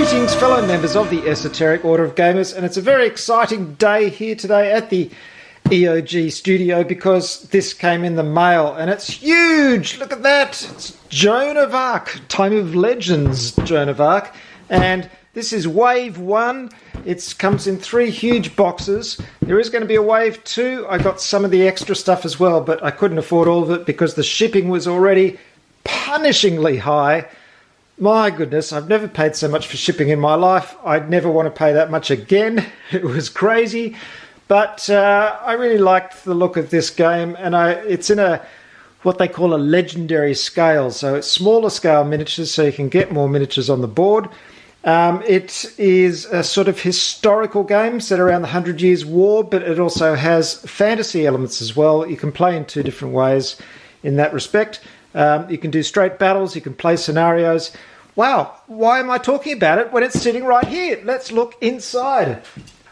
Greetings, fellow members of the Esoteric Order of Gamers, and it's a very exciting day here today at the EOG studio because this came in the mail and it's huge. Look at that. It's Joan of Arc, Time of Legends Joan of Arc, and this is Wave 1. It comes in 3 huge boxes. There is going to be a Wave 2. I got some of the extra stuff as well, but I couldn't afford all of it because the shipping was already punishingly high. My goodness, I've never paid so much for shipping in my life. I'd never want to pay that much again. It was crazy. But I really liked the look of this game, and it's in what they call a legendary scale. So it's smaller scale miniatures, so you can get more miniatures on the board. It is a sort of historical game set around the 100 Years' War, but it also has fantasy elements as well. You can play in 2 different ways in that respect. You can do straight battles, you can play scenarios. Wow, why am I talking about it when it's sitting right here? Let's look inside.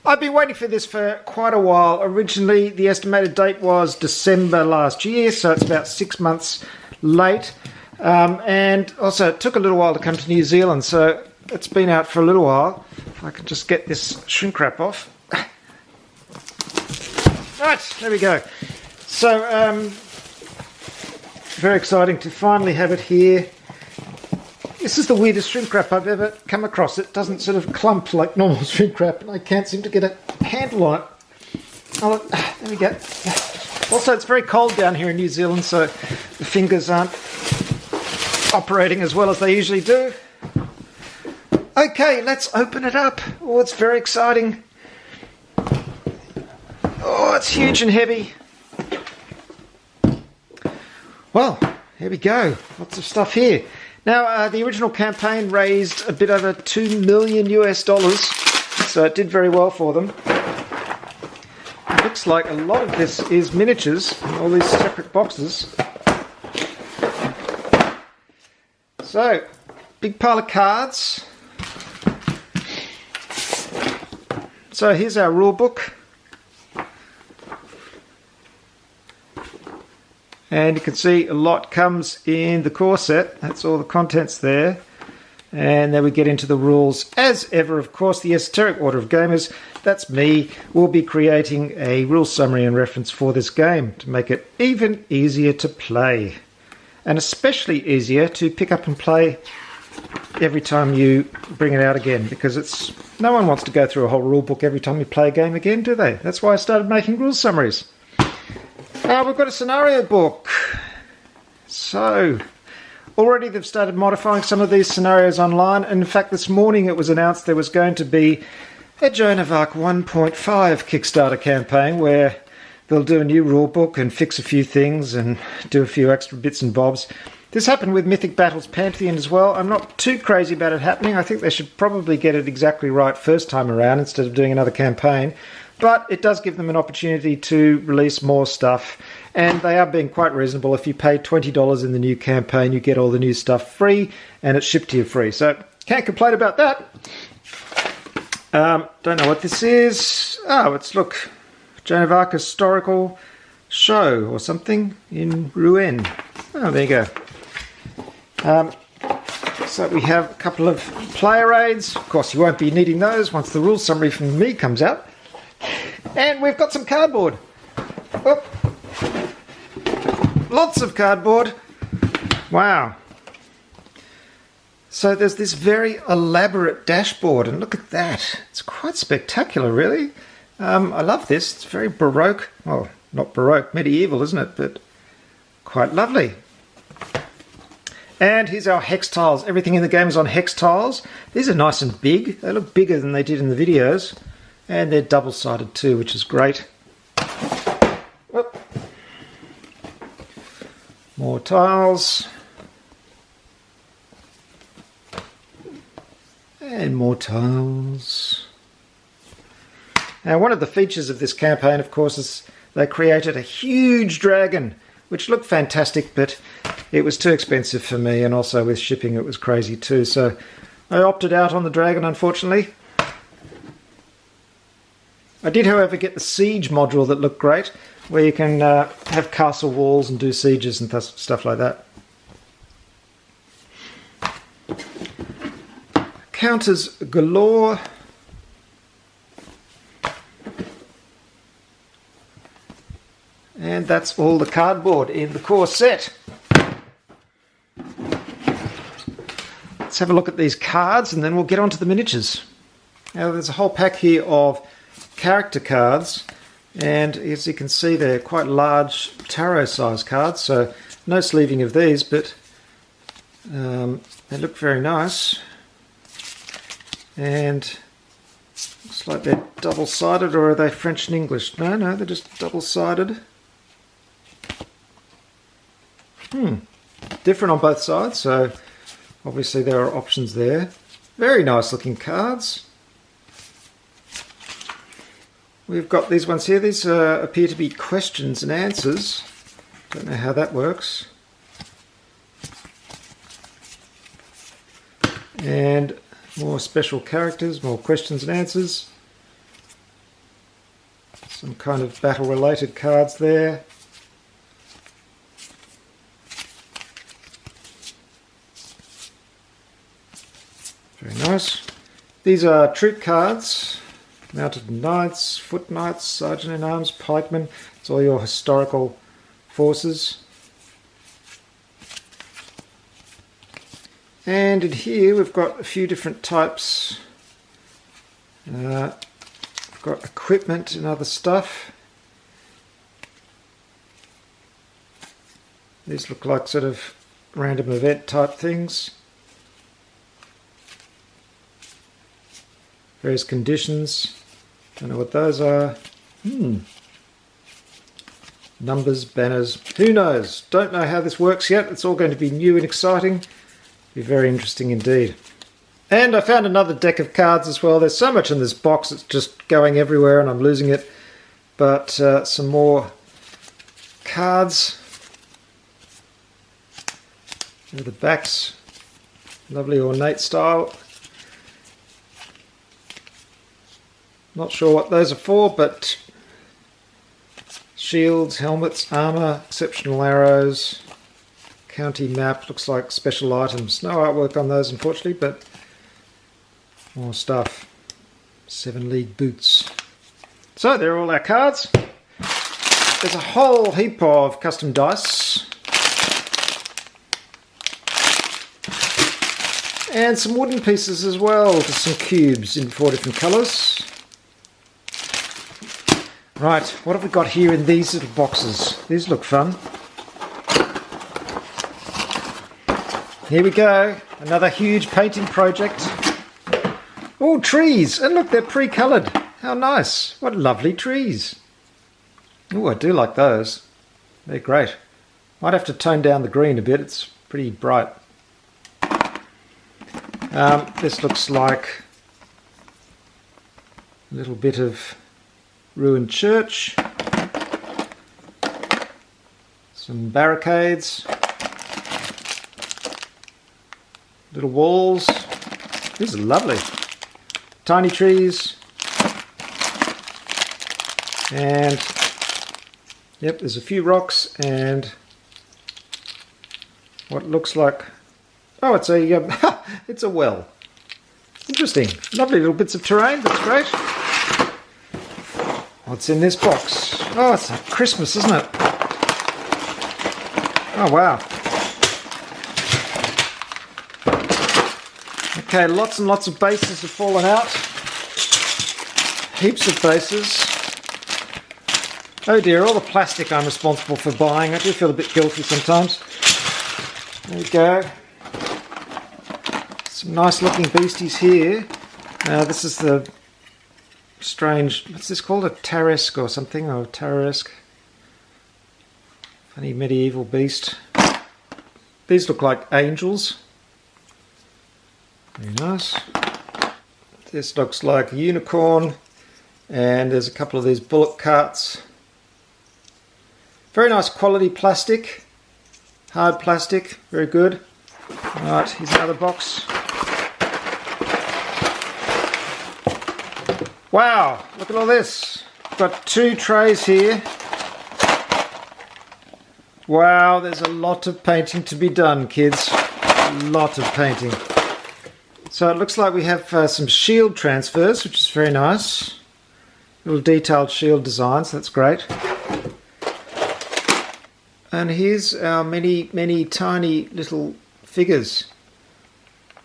I've been waiting for this for quite a while. Originally, the estimated date was December last year, so it's about 6 months late. And also, it took a little while to come to New Zealand, so it's been out for a little while. If I can just get this shrink wrap off. Right, there we go. So, very exciting to finally have it here. This is the weirdest shrink wrap I've ever come across. It doesn't sort of clump like normal shrink wrap, and I can't seem to get a handle on it. Oh, there we go. Also, it's very cold down here in New Zealand, so the fingers aren't operating as well as they usually do. Okay, let's open it up. Oh, it's very exciting. Oh, it's huge and heavy. Well, here we go. Lots of stuff here. Now, the original campaign raised a bit over $2 million US, so it did very well for them. It looks like a lot of this is miniatures, all these separate boxes. So, big pile of cards. So here's our rule book. And you can see a lot comes in the core set. That's all the contents there. And then we get into the rules. As ever, of course, the Esoteric Order of Gamers, that's me, will be creating a rule summary and reference for this game to make it even easier to play. And especially easier to pick up and play every time you bring it out again, because no one wants to go through a whole rule book every time you play a game again, do they? That's why I started making rule summaries. We've got a scenario book. So, already they've started modifying some of these scenarios online, and in fact this morning it was announced there was going to be a Joan of Arc 1.5 Kickstarter campaign where they'll do a new rule book and fix a few things and do a few extra bits and bobs. This happened with Mythic Battles Pantheon as well. I'm not too crazy about it happening. I think they should probably get it exactly right first time around instead of doing another campaign. But it does give them an opportunity to release more stuff, and they are being quite reasonable. If you pay $20 in the new campaign, you get all the new stuff free, and it's shipped to you free. So, can't complain about that. Don't know what this is. Oh, look, Joan of Arc historical show or something in Rouen. Oh, there you go. So we have a couple of player aids. Of course, you won't be needing those once the rule summary from me comes out. And we've got some cardboard. Oh. Lots of cardboard. Wow. So there's this very elaborate dashboard, and look at that. It's quite spectacular, really. I love this. It's very Baroque. Well, not Baroque, medieval, isn't it? But quite lovely. And here's our hex tiles. Everything in the game is on hex tiles. These are nice and big. They look bigger than they did in the videos. And they're double-sided too, which is great. Whoop. More tiles. And more tiles. Now, one of the features of this campaign, of course, is they created a huge dragon, which looked fantastic, but it was too expensive for me, and also with shipping it was crazy too. So I opted out on the dragon, unfortunately. I did, however, get the siege module that looked great, where you can have castle walls and do sieges and stuff like that. counters galore. And that's all the cardboard in the core set. Let's have a look at these cards and then we'll get on to the miniatures. Now there's a whole pack here of character cards, and as you can see they're quite large tarot size cards, so no sleeving of these, but they look very nice. And looks like they're double-sided, or are they French and English? No, they're just double-sided. Different on both sides, so obviously there are options there. Very nice looking cards. We've got these ones here. These appear to be questions and answers. Don't know how that works. And more special characters, more questions and answers. Some kind of battle related cards there. Very nice. These are troop cards. Mounted knights, foot knights, sergeant-in-arms, pikemen. It's all your historical forces. And in here we've got a few different types. We've got equipment and other stuff. These look like sort of random event type things. Various conditions. Don't know what those are. Numbers, banners, who knows? Don't know how this works yet. It's all going to be new and exciting. Be very interesting indeed. And I found another deck of cards as well. There's so much in this box, it's just going everywhere and I'm losing it. But some more cards. There are the backs. Lovely ornate style. Not sure what those are for, but shields, helmets, armour, exceptional arrows, county map, looks like special items. No artwork on those unfortunately, but more stuff. 7 league boots. So there are all our cards. There's a whole heap of custom dice. And some wooden pieces as well, just some cubes in 4 different colours. Right, what have we got here in these little boxes? These look fun. Here we go, another huge painting project. Oh, trees! And look, they're pre-coloured. How nice. What lovely trees. Oh, I do like those. They're great. Might have to tone down the green a bit, it's pretty bright. This looks like a little bit of ruined church, some barricades, little walls. These are lovely. Tiny trees, and yep, there's a few rocks and what looks like, oh, it's a it's a well. Interesting. Lovely little bits of terrain. That's great. What's in this box? Oh, it's like Christmas, isn't it? Oh, wow. Okay, lots and lots of bases have fallen out. Heaps of bases. Oh dear, all the plastic I'm responsible for buying. I do feel a bit guilty sometimes. There we go. Some nice looking beasties here. This is the strange, what's this called? A Taresque or something, or Taresque. Funny medieval beast. These look like angels. Very nice. This looks like a unicorn, and there's a couple of these bullock carts. Very nice quality plastic, hard plastic, very good. Right, here's another box. Wow, look at all this. Got 2 trays here. Wow, there's a lot of painting to be done, kids. A lot of painting. So it looks like we have some shield transfers, which is very nice. Little detailed shield designs, that's great. And here's our many tiny little figures.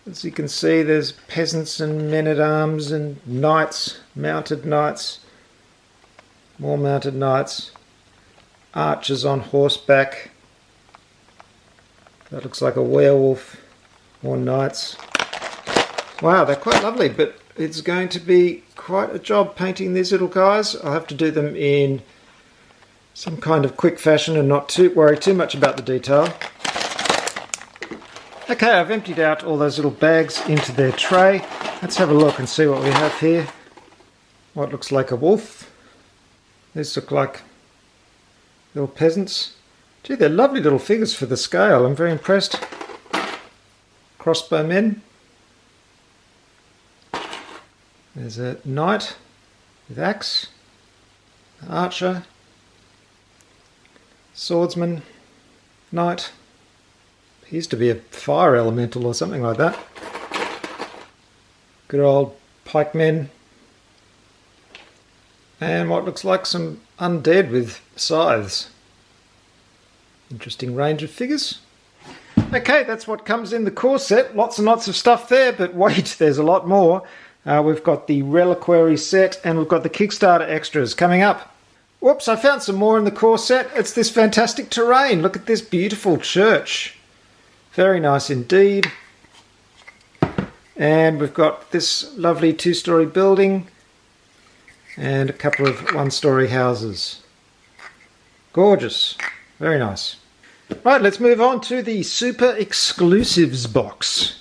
As you can see, there's peasants and men-at-arms and knights, mounted knights, more mounted knights, archers on horseback. That looks like a werewolf, more knights. Wow, they're quite lovely, but it's going to be quite a job painting these little guys. I'll have to do them in some kind of quick fashion and not worry too much about the detail. Okay, I've emptied out all those little bags into their tray. Let's have a look and see what we have here. What looks like a wolf. These look like little peasants. Gee, they're lovely little figures for the scale. I'm very impressed. Crossbow men. There's a knight with axe, archer, swordsman, knight. Appears to be a fire elemental or something like that. Good old pikemen. And what looks like some undead with scythes. Interesting range of figures. Okay, that's what comes in the core set. Lots and lots of stuff there, but wait, there's a lot more. We've got the reliquary set and we've got the Kickstarter extras coming up. Whoops, I found some more in the core set. It's this fantastic terrain. Look at this beautiful church. Very nice indeed. And we've got this lovely two-story building and a couple of one-story houses. Gorgeous. Very nice. Right, let's move on to the Super Exclusives box.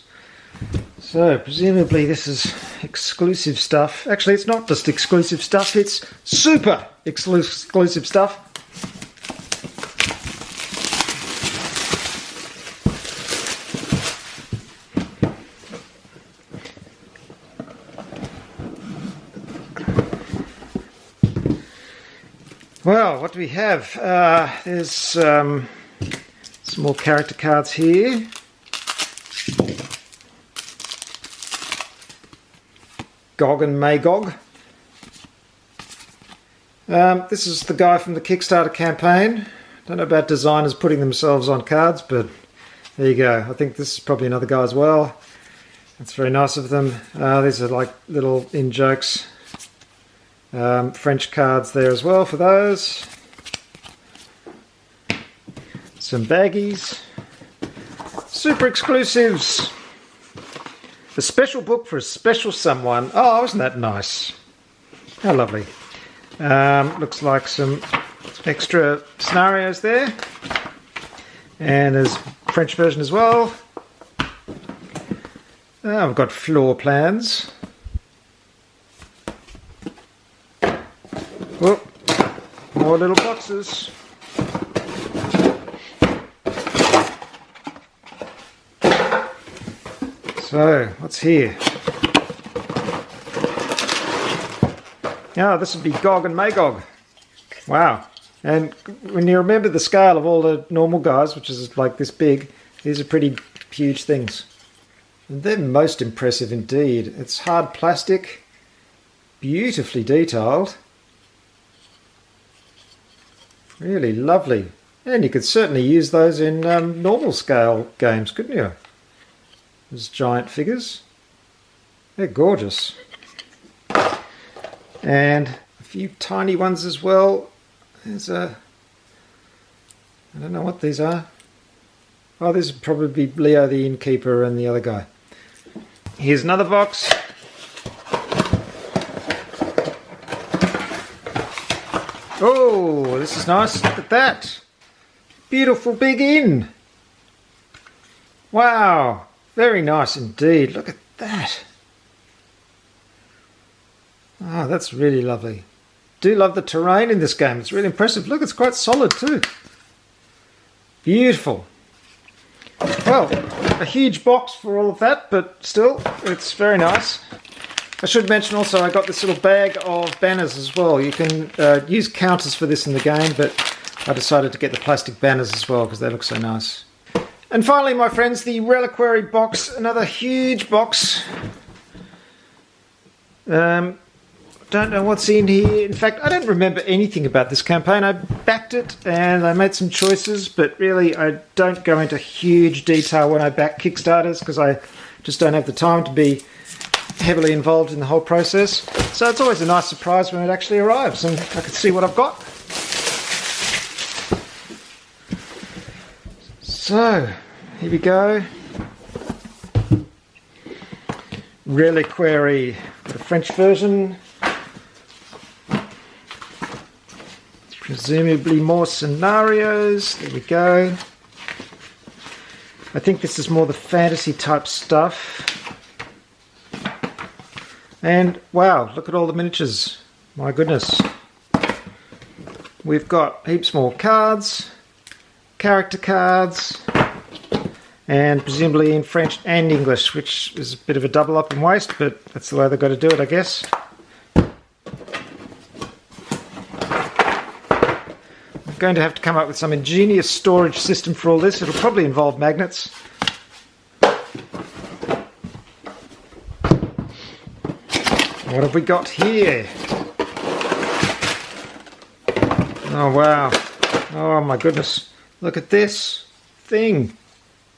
So, presumably this is exclusive stuff. Actually, it's not just exclusive stuff, it's super exclusive stuff. Well, what do we have? There's some more character cards here. Gog and Magog. This is the guy from the Kickstarter campaign. Don't know about designers putting themselves on cards, but there you go. I think this is probably another guy as well. That's very nice of them. These are like little in-jokes. French cards there as well for those. Some baggies. Super exclusives. A special book for a special someone. Oh, isn't that nice? How lovely. Looks like some extra scenarios there. And there's a French version as well. We've got floor plans. Oh, more little boxes. So, what's here? Oh, this would be Gog and Magog. Wow. And when you remember the scale of all the normal guys, which is like this big, these are pretty huge things. And they're most impressive indeed. It's hard plastic, beautifully detailed. Really lovely. And you could certainly use those in normal scale games, couldn't you? Those giant figures. They're gorgeous. And a few tiny ones as well. There's a... I don't know what these are. Oh, this would probably be Leo the innkeeper and the other guy. Here's another box. Oh, this is nice. Look at that. Beautiful big inn. Wow. Very nice indeed. Look at that. Oh, that's really lovely. Do love the terrain in this game. It's really impressive. Look, it's quite solid too. Beautiful. Well, a huge box for all of that, but still, it's very nice. I should mention also I got this little bag of banners as well. You can use counters for this in the game, but I decided to get the plastic banners as well because they look so nice. And finally, my friends, the Reliquary box, another huge box. Don't know what's in here. In fact, I don't remember anything about this campaign. I backed it and I made some choices, but really I don't go into huge detail when I back Kickstarters because I just don't have the time to be heavily involved in the whole process. So it's always a nice surprise when it actually arrives and I can see what I've got. So, here we go. Reliquary, the French version. Presumably more scenarios. There we go. I think this is more the fantasy type stuff. And wow, look at all the miniatures. My goodness. We've got heaps more cards, character cards, and presumably in French and English, which is a bit of a double up and waste, but that's the way they've got to do it, I guess. I'm going to have to come up with some ingenious storage system for all this. It'll probably involve magnets. What have we got here? Oh wow. Oh my goodness. Look at this thing.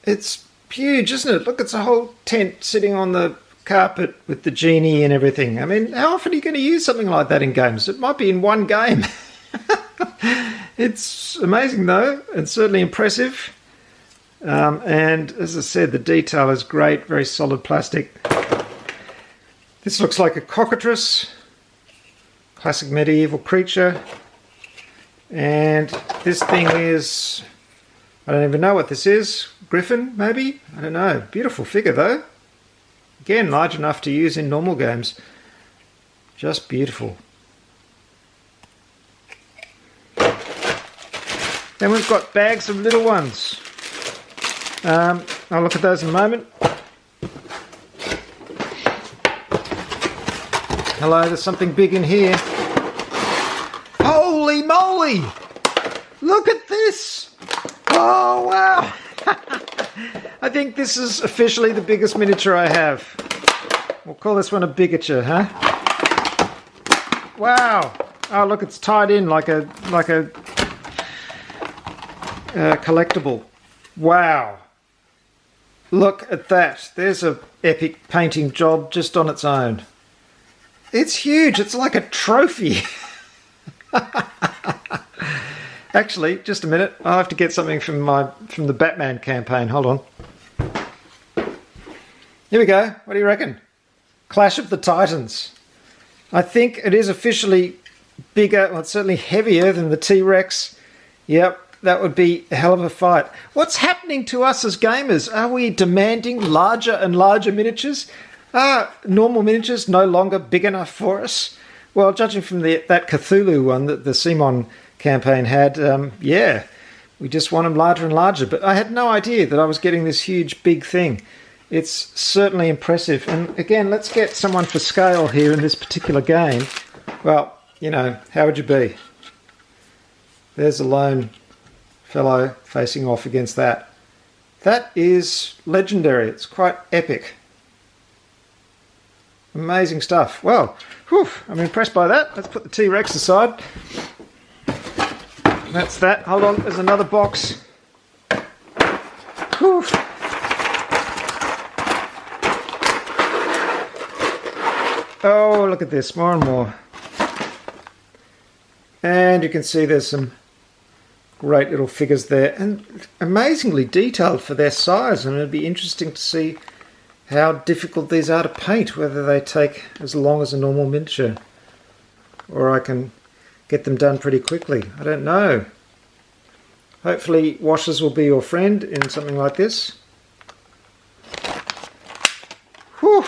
It's huge, isn't it? Look, it's a whole tent sitting on the carpet with the genie and everything. I mean, how often are you going to use something like that in games? It might be in one game. It's amazing though, and certainly impressive. And as I said, the detail is great, very solid plastic. This looks like a cockatrice, classic medieval creature. And this thing is, I don't even know what this is. Griffin, maybe? I don't know. Beautiful figure though. Again, large enough to use in normal games. Just beautiful. Then we've got bags of little ones. I'll look at those in a moment. Hello, there's something big in here. Holy moly! Look at this! Oh wow! I think this is officially the biggest miniature I have. We'll call this one a bigature, huh? Wow! Oh look, it's tied in like a collectible. Wow! Look at that. There's a epic painting job just on its own. It's huge. It's like a trophy. Actually, just a minute. I'll have to get something from the Batman campaign. Hold on. Here we go. What do you reckon? Clash of the Titans. I think it is officially bigger, well, it's certainly heavier than the T-Rex. Yep, that would be a hell of a fight. What's happening to us as gamers? Are we demanding larger and larger miniatures? Are normal miniatures no longer big enough for us? Well, judging from that Cthulhu one that the Simon campaign had, yeah, we just want them larger and larger. But I had no idea that I was getting this huge, big thing. It's certainly impressive. And again, let's get someone for scale here in this particular game. Well, you know, how would you be? There's a lone fellow facing off against that. That is legendary. It's quite epic. Amazing stuff. Well, whew, I'm impressed by that. Let's put the T-Rex aside. That's that. Hold on, there's another box. Whew. Oh, look at this, more and more. And you can see there's some great little figures there, and amazingly detailed for their size, and it'd be interesting to see how difficult these are to paint, whether they take as long as a normal miniature, or I can get them done pretty quickly. I don't know. Hopefully washes will be your friend in something like this. Whew.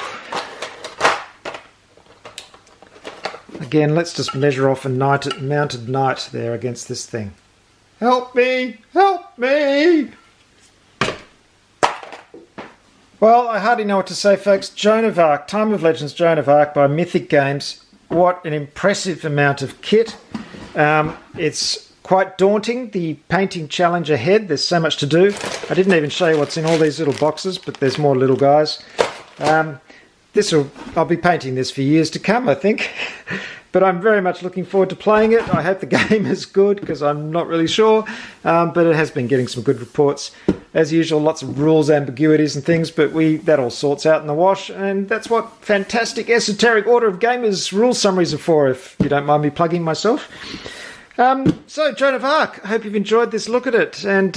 Again, let's just measure off a mounted knight there against this thing. Help me! Help me! Well, I hardly know what to say, folks. Joan of Arc, Time of Legends Joan of Arc by Mythic Games. What an impressive amount of kit. It's quite daunting, the painting challenge ahead. There's so much to do. I didn't even show you what's in all these little boxes, but there's more little guys. I'll be painting this for years to come, I think. But I'm very much looking forward to playing it. I hope the game is good, because I'm not really sure. But it has been getting some good reports. As usual, lots of rules, ambiguities and things, but that all sorts out in the wash. And that's what fantastic Esoteric Order of Gamers rule summaries are for, if you don't mind me plugging myself. So, Joan of Arc, I hope you've enjoyed this look at it. And,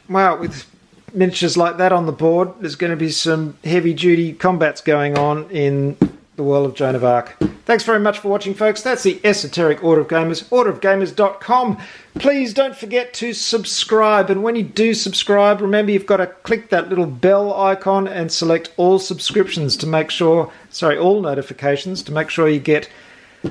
wow, with miniatures like that on the board, there's going to be some heavy-duty combats going on in the world of Joan of Arc. Thanks very much for watching, folks. That's the Esoteric Order of Gamers, orderofgamers.com. Please don't forget to subscribe. And when you do subscribe, remember you've got to click that little bell icon and select all subscriptions to make sure, all notifications, to make sure you get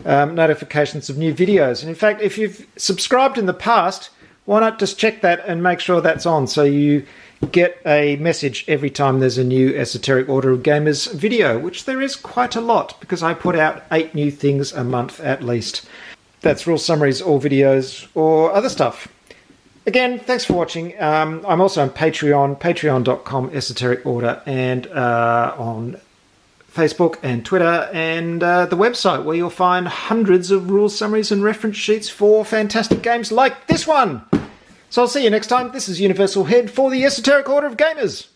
notifications of new videos. And in fact, if you've subscribed in the past, why not just check that and make sure that's on, so you get a message every time there's a new Esoteric Order of Gamers video, which there is quite a lot, because I put out 8 new things a month at least. That's rule summaries or videos or other stuff. Again, thanks for watching. I'm also on Patreon, patreon.com Esoteric Order, and on Facebook and Twitter, and the website, where you'll find hundreds of rule summaries and reference sheets for fantastic games like this one. So I'll see you next time. This is Universal Head for the Esoteric Order of Gamers.